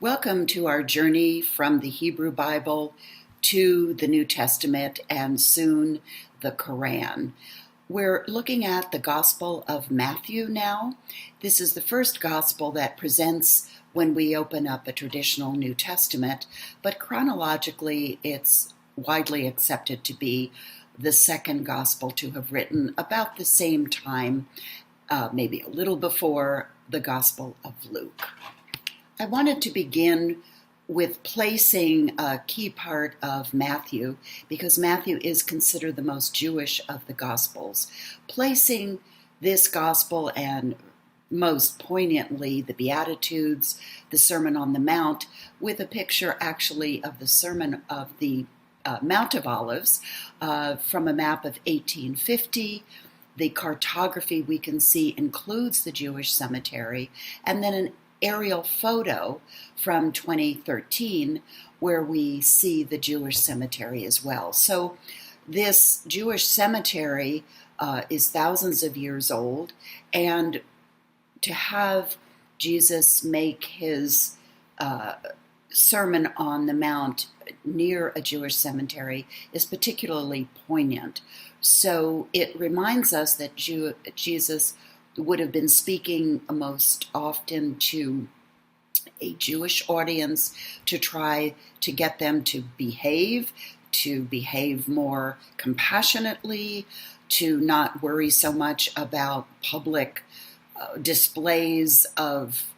Welcome to our journey from the Hebrew Bible to the New Testament and soon the Quran. We're looking at the Gospel of Matthew now. This is the first Gospel that presents when we open up a traditional New Testament, but chronologically it's widely accepted to be the second Gospel to have written about the same time, maybe a little before the Gospel of Luke. I wanted to begin with placing a key part of Matthew, because Matthew is considered the most Jewish of the Gospels, placing this Gospel and most poignantly the Beatitudes, the Sermon on the Mount, with a picture actually of the Sermon of the Mount of Olives from a map of 1850. The cartography we can see includes the Jewish cemetery, and then an aerial photo from 2013 where we see the Jewish cemetery as well. So this Jewish cemetery is thousands of years old, and to have Jesus make his Sermon on the Mount near a Jewish cemetery is particularly poignant. So it reminds us that Jesus would have been speaking most often to a Jewish audience to try to get them to behave more compassionately, to not worry so much about public displays of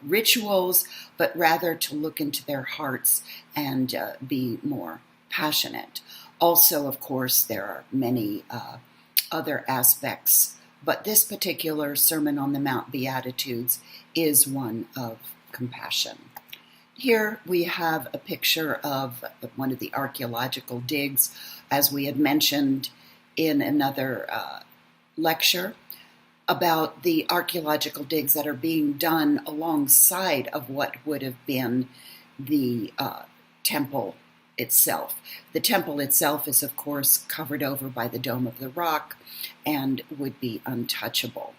rituals, but rather to look into their hearts and be more passionate. Also, of course, there are many other aspects, but this particular Sermon on the Mount Beatitudes is one of compassion. Here we have a picture of one of the archaeological digs, as we had mentioned in another lecture, about the archaeological digs that are being done alongside of what would have been the temple itself. The temple itself is, of course, covered over by the Dome of the Rock and would be untouchable.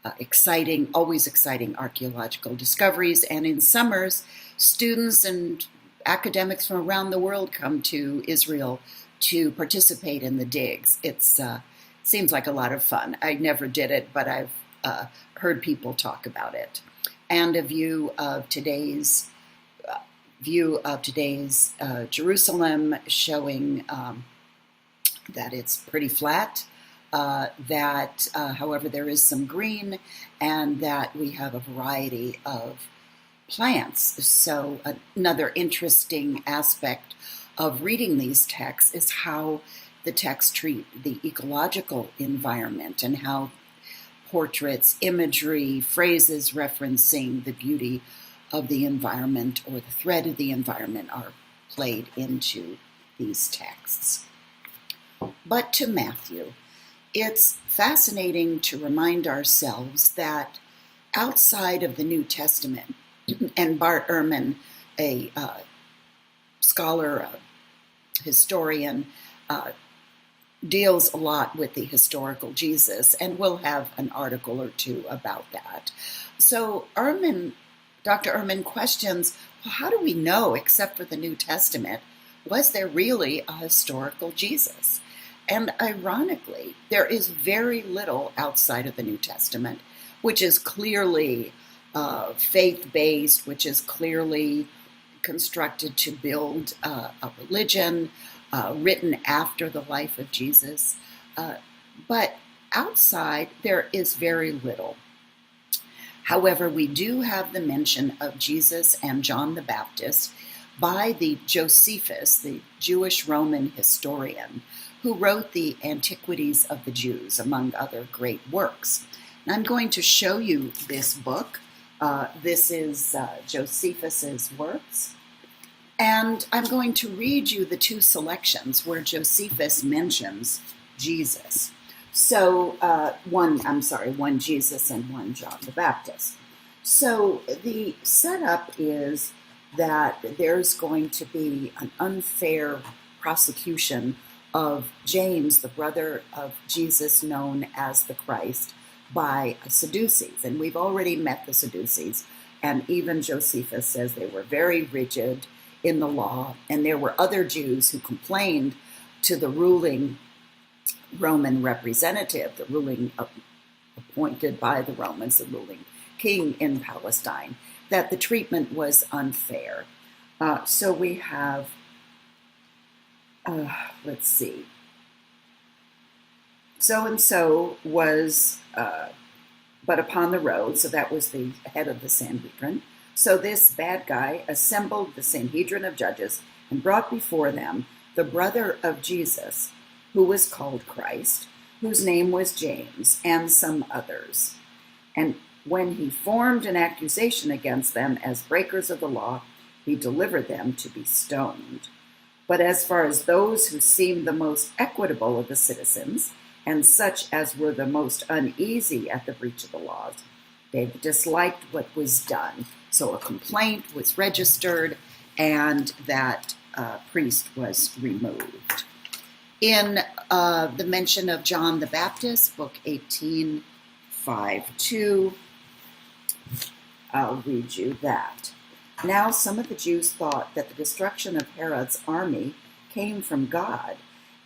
Always exciting archaeological discoveries, and in summers, students and academics from around the world come to Israel to participate in the digs. It seems like a lot of fun. I never did it, but I've heard people talk about it. And a view of today's Jerusalem, showing that it's pretty flat, however, there is some green, and that we have a variety of plants. So another interesting aspect of reading these texts is how the texts treat the ecological environment, and how portraits, imagery, phrases referencing the beauty of the environment or the thread of the environment are played into these texts. But to Matthew, it's fascinating to remind ourselves that outside of the New Testament, and Bart Ehrman, a scholar, a historian, deals a lot with the historical Jesus, and we'll have an article or two about that. So Dr. Ehrman questions, well, how do we know, except for the New Testament, was there really a historical Jesus? And ironically, there is very little outside of the New Testament, which is clearly faith-based, which is clearly constructed to build a religion, written after the life of Jesus. But outside, there is very little. However, we do have the mention of Jesus and John the Baptist by the Josephus, the Jewish Roman historian, who wrote the Antiquities of the Jews, among other great works. And I'm going to show you this book. This is Josephus's works. And I'm going to read you the two selections where Josephus mentions Jesus. So one Jesus and one John the Baptist. So the setup is that there's going to be an unfair prosecution of James, the brother of Jesus known as the Christ, by Sadducees. And we've already met the Sadducees And even Josephus says they were very rigid in the law, and there were other Jews who complained to the ruling Roman representative, the ruling appointed by the Romans, the ruling king in Palestine, that the treatment was unfair. So we have, let's see, so-and-so was but upon the road, so that was the head of the Sanhedrin. So this bad guy assembled the Sanhedrin of judges and brought before them the brother of Jesus, who was called Christ, whose name was James, and some others. And when he formed an accusation against them as breakers of the law, he delivered them to be stoned. But as far as those who seemed the most equitable of the citizens, and such as were the most uneasy at the breach of the laws, they disliked what was done. So a complaint was registered, and that priest was removed. In the mention of John the Baptist, book 18:5-2, I'll read you that. Now some of the Jews thought that the destruction of Herod's army came from God,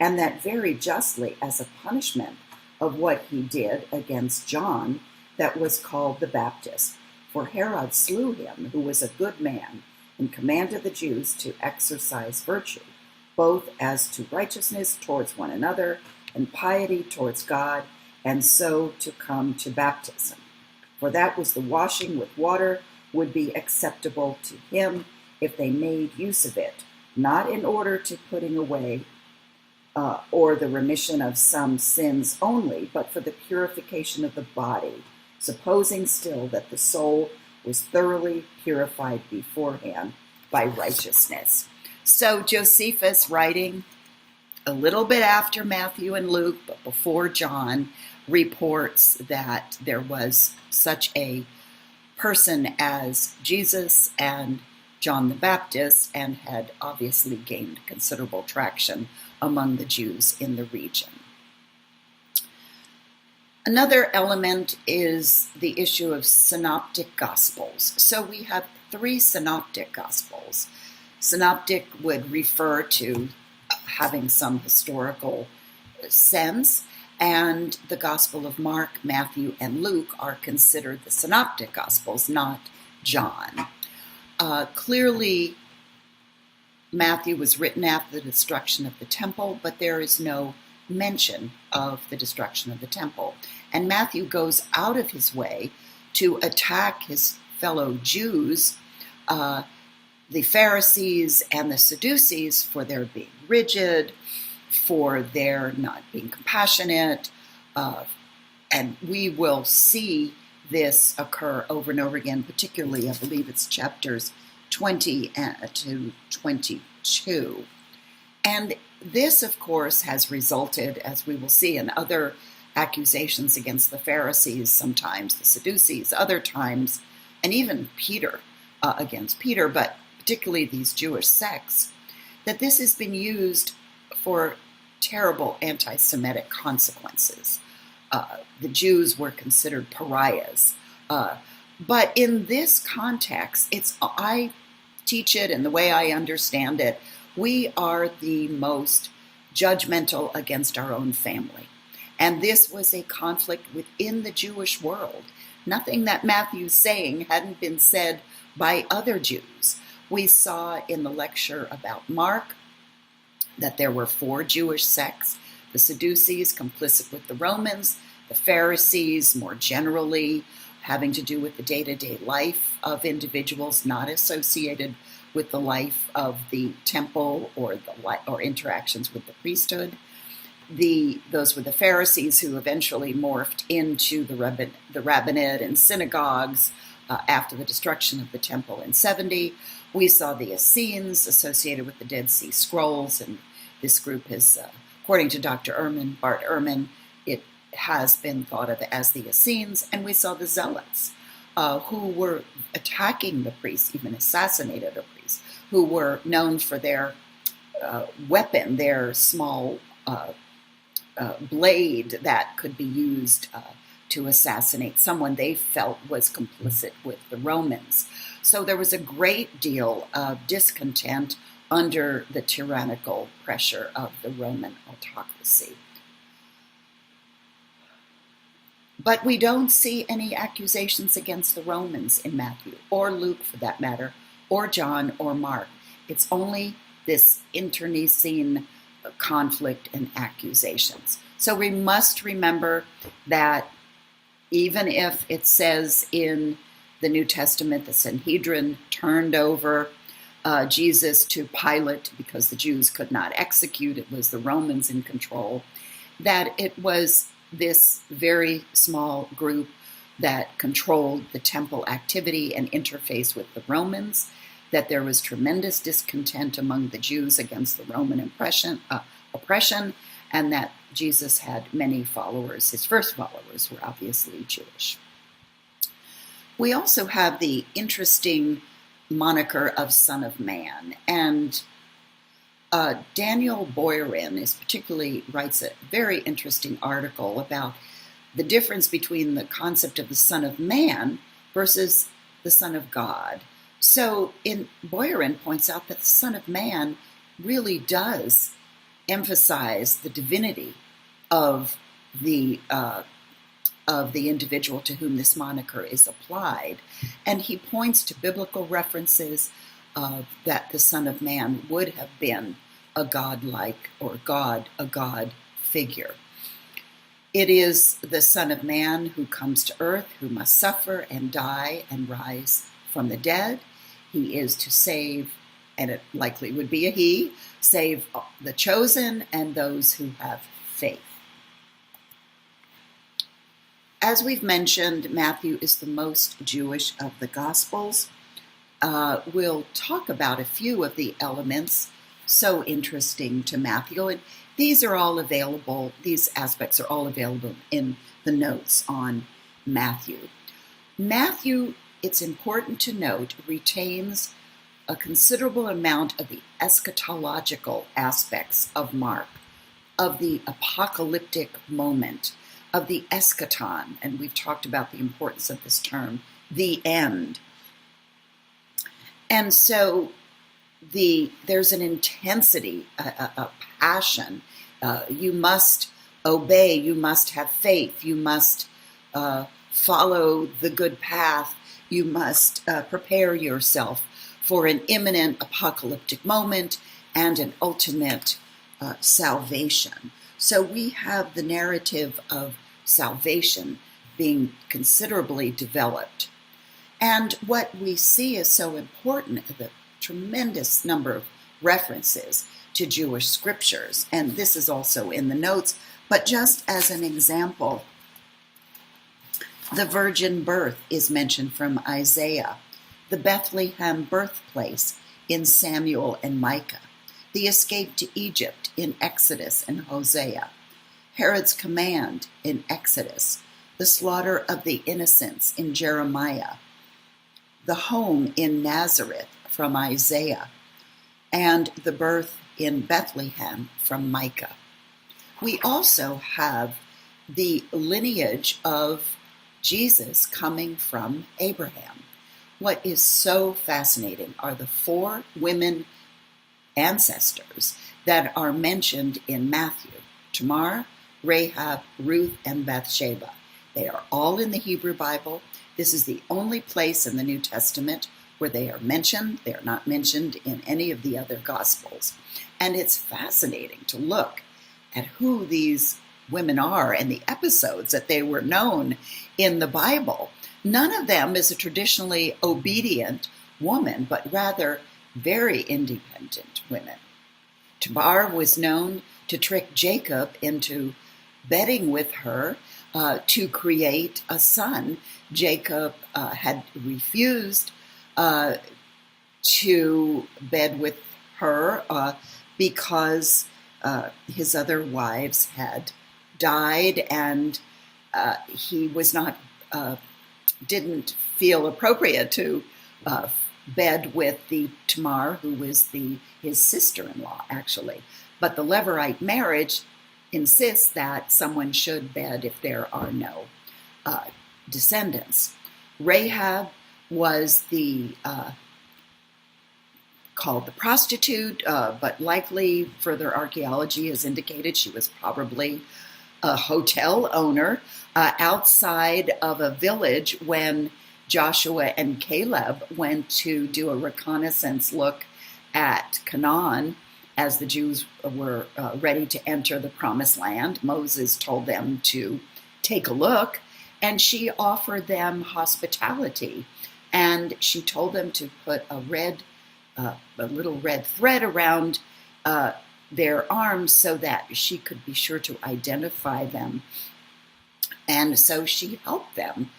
and that very justly as a punishment of what he did against John that was called the Baptist. For Herod slew him, who was a good man, and commanded the Jews to exercise virtue, both as to righteousness towards one another, and piety towards God, and so to come to baptism. For that was the washing with water would be acceptable to him if they made use of it, not in order to putting away or the remission of some sins only, but for the purification of the body, supposing still that the soul was thoroughly purified beforehand by righteousness. So Josephus, writing a little bit after Matthew and Luke, but before John, reports that there was such a person as Jesus and John the Baptist, and had obviously gained considerable traction among the Jews in the region. Another element is the issue of synoptic gospels. So we have 3 synoptic gospels. Synoptic would refer to having some historical sense, and the Gospel of Mark, Matthew, and Luke are considered the synoptic gospels, not John. Clearly, Matthew was written after the destruction of the temple, but there is no mention of the destruction of the temple. And Matthew goes out of his way to attack his fellow Jews, the Pharisees and the Sadducees, for their being rigid, for their not being compassionate. And we will see this occur over and over again, particularly, I believe it's chapters 20 to 22. And this, of course, has resulted, as we will see, in other accusations against the Pharisees, sometimes the Sadducees, other times, and even Peter, against Peter, but particularly these Jewish sects, that this has been used for terrible anti-Semitic consequences. The Jews were considered pariahs. But in this context, I teach it, and the way I understand it, we are the most judgmental against our own family. And this was a conflict within the Jewish world. Nothing that Matthew's saying hadn't been said by other Jews. We saw in the lecture about Mark that there were 4 Jewish sects: the Sadducees, complicit with the Romans; the Pharisees, more generally having to do with the day-to-day life of individuals, not associated with the life of the temple or interactions with the priesthood. Those were the Pharisees, who eventually morphed into the rabbinate and synagogues after the destruction of the temple in 70. We saw the Essenes associated with the Dead Sea Scrolls, and this group is, according to Dr. Bart Ehrman, it has been thought of as the Essenes. And we saw the Zealots, who were attacking the priests, even assassinated a priest, who were known for their weapon, their small blade that could be used to assassinate someone they felt was complicit with the Romans. So there was a great deal of discontent under the tyrannical pressure of the Roman autocracy. But we don't see any accusations against the Romans in Matthew, or Luke for that matter, or John or Mark. It's only this internecine conflict and accusations. So we must remember that even if it says in the New Testament the Sanhedrin turned over Jesus to Pilate because the Jews could not execute, it was the Romans in control, that it was this very small group that controlled the temple activity and interface with the Romans, that there was tremendous discontent among the Jews against the Roman oppression, and that Jesus had many followers. His first followers were obviously Jewish. We also have the interesting moniker of Son of Man, and Daniel Boyarin writes a very interesting article about the difference between the concept of the Son of Man versus the Son of God. So Boyarin points out that the Son of Man really does emphasize the divinity of the individual to whom this moniker is applied. And he points to biblical references that the Son of Man would have been a godlike or a God figure. It is the Son of Man who comes to earth, who must suffer and die and rise from the dead. He is to save, and it likely would be a he, save the chosen and those who have faith. As we've mentioned, Matthew is the most Jewish of the Gospels. We'll talk about a few of the elements so interesting to Matthew, and these aspects are all available in the notes on Matthew. Matthew, it's important to note, retains a considerable amount of the eschatological aspects of Mark, of the apocalyptic moment, of the eschaton, and we've talked about the importance of this term, the end. And so there's an intensity, a passion. You must obey, you must have faith, you must follow the good path, you must prepare yourself for an imminent apocalyptic moment and an ultimate salvation. So we have the narrative of salvation being considerably developed. And what we see is so important, the tremendous number of references to Jewish scriptures. And this is also in the notes, but just as an example, the virgin birth is mentioned from Isaiah, the Bethlehem birthplace in Samuel and Micah, the escape to Egypt in Exodus and Hosea, Herod's command in Exodus, the slaughter of the innocents in Jeremiah, the home in Nazareth from Isaiah, and the birth in Bethlehem from Micah. We also have the lineage of Jesus coming from Abraham. What is so fascinating are the 4 women ancestors that are mentioned in Matthew: Tamar, Rahab, Ruth, and Bathsheba. They are all in the Hebrew Bible. This is the only place in the New Testament where they are mentioned. They are not mentioned in any of the other Gospels. And it's fascinating to look at who these women are and the episodes that they were known in the Bible. None of them is a traditionally obedient woman, but rather very independent women. Tamar was known to trick Jacob into bedding with her to create a son. Jacob had refused to bed with her because his other wives had died, and he was not didn't feel appropriate to bed with the Tamar, who was his sister-in-law, actually. But the Levirate marriage insists that someone should bed if there are no descendants. Rahab was called the prostitute, but likely further archaeology has indicated she was probably a hotel owner outside of a village when Joshua and Caleb went to do a reconnaissance look at Canaan as the Jews were ready to enter the promised land. Moses told them to take a look, and she offered them hospitality. And she told them to put a little red thread around their arms so that she could be sure to identify them. And so she helped them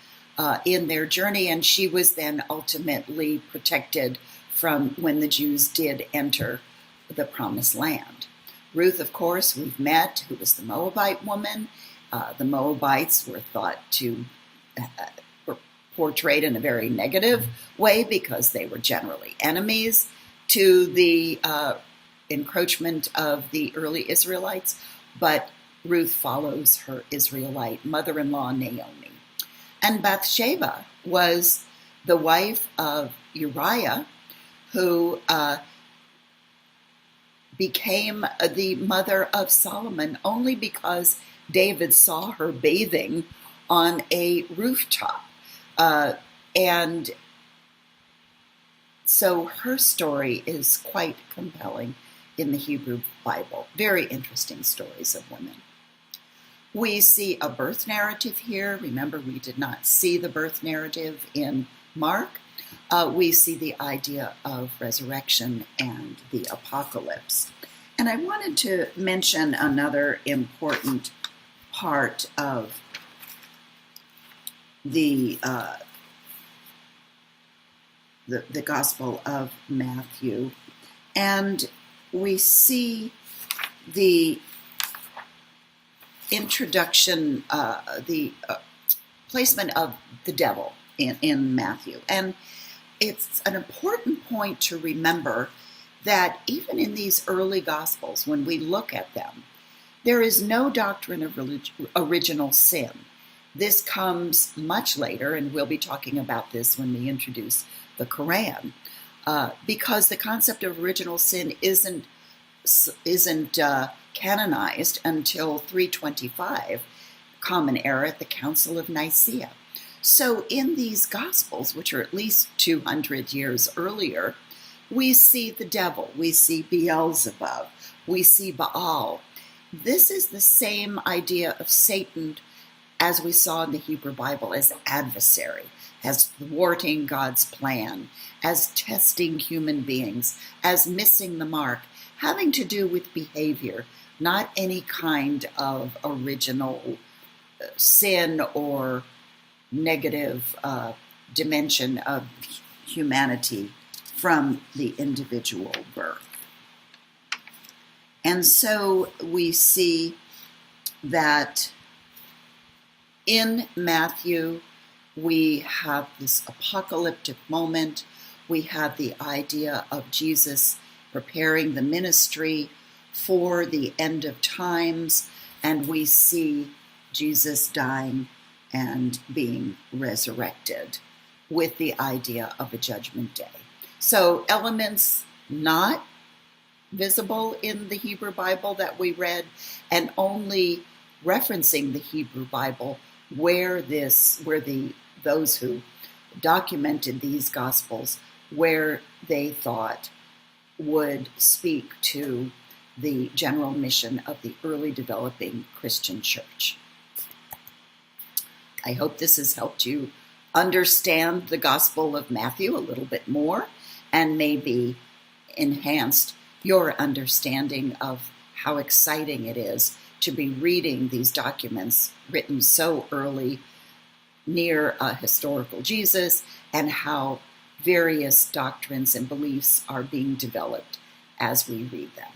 in their journey, and she was then ultimately protected from when the Jews did enter the promised land. Ruth, of course, we've met, who was the Moabite woman. The Moabites were thought to were portrayed in a very negative way because they were generally enemies to the encroachment of the early Israelites, but Ruth follows her Israelite mother-in-law Naomi. And Bathsheba was the wife of Uriah, who became the mother of Solomon only because David saw her bathing on a rooftop. And so her story is quite compelling in the Hebrew Bible. Very interesting stories of women. We see a birth narrative here. Remember, we did not see the birth narrative in Mark. We see the idea of resurrection and the apocalypse. And I wanted to mention another important part of the Gospel of Matthew. And we see the introduction, the placement of the devil in Matthew. And it's an important point to remember that even in these early Gospels, when we look at them, there is no doctrine of original sin. This comes much later, and we'll be talking about this when we introduce the Quran, because the concept of original sin isn't canonized until 325, Common Era at the Council of Nicaea. So in these Gospels, which are at least 200 years earlier, we see the devil, we see Beelzebub, we see Baal. This is the same idea of Satan as we saw in the Hebrew Bible as adversary, as thwarting God's plan, as testing human beings, as missing the mark, having to do with behavior, not any kind of original sin or negative dimension of humanity from the individual birth. And so we see that in Matthew, we have this apocalyptic moment. We have the idea of Jesus preparing the ministry for the end of times, and we see Jesus dying and being resurrected with the idea of a judgment day. So elements not visible in the Hebrew Bible that we read, and only referencing the Hebrew Bible where those who documented these Gospels, where they thought would speak to the general mission of the early developing Christian church. I hope this has helped you understand the Gospel of Matthew a little bit more and maybe enhanced your understanding of how exciting it is to be reading these documents written so early near a historical Jesus, and how various doctrines and beliefs are being developed as we read them.